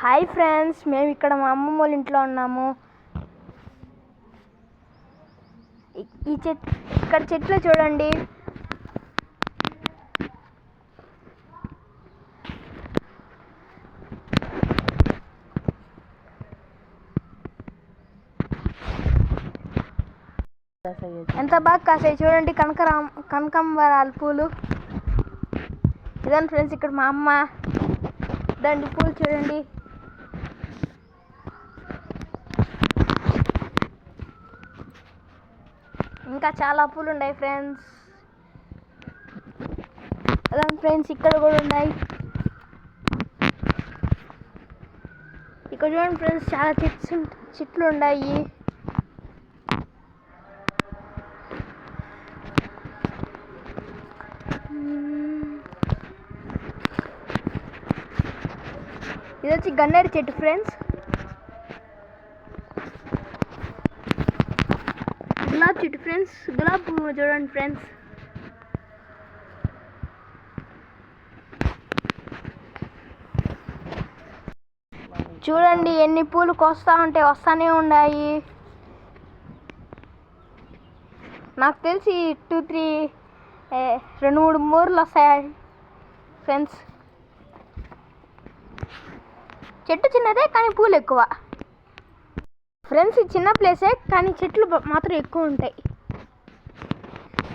Hi friends, మేము ఇక్కడ మా అమ్మమ్మ వాళ్ళ ఇంట్లో ఉన్నాము. ఇక్కడ చెట్లు చూడండి. ఎంత బాగా కాసాయి చూడండి, కనకాంబరాల పూలు. ఇదండి ఫ్రెండ్స్, ఇక్కడ మా అమ్మ దండి పూలు చూడండి. ఇంకా చాలా పూలు ఉన్నాయి ఫ్రెండ్స్. అదండి ఫ్రెండ్స్, ఇక్కడ కూడా ఉన్నాయి. ఇక్కడ చూడండి ఫ్రెండ్స్, చాలా చెట్లు ఉన్నాయి. ఇది వచ్చి గన్నేరు చెట్టు ఫ్రెండ్స్. గులాబీ చెట్టు ఫ్రెండ్స్, గులాబీ పువ్వు చూడండి ఫ్రెండ్స్. చూడండి ఎన్ని పూలు వస్తానే ఉన్నాయి. నాకు తెలిసి 2-3 మూరలు వస్తాయి ఫ్రెండ్స్. చెట్టు చిన్నదే కానీ పూలు ఎక్కువ ఫ్రెండ్స్. ఇది చిన్న ప్లేసే కానీ చెట్లు మాత్రం ఎక్కువ ఉంటాయి.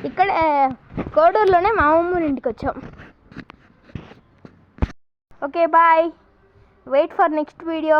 ఇక్కడ కోడూరులోనే మా అమ్మమ్మ ఇంటికి వచ్చాం. Okay bye, wait for next video.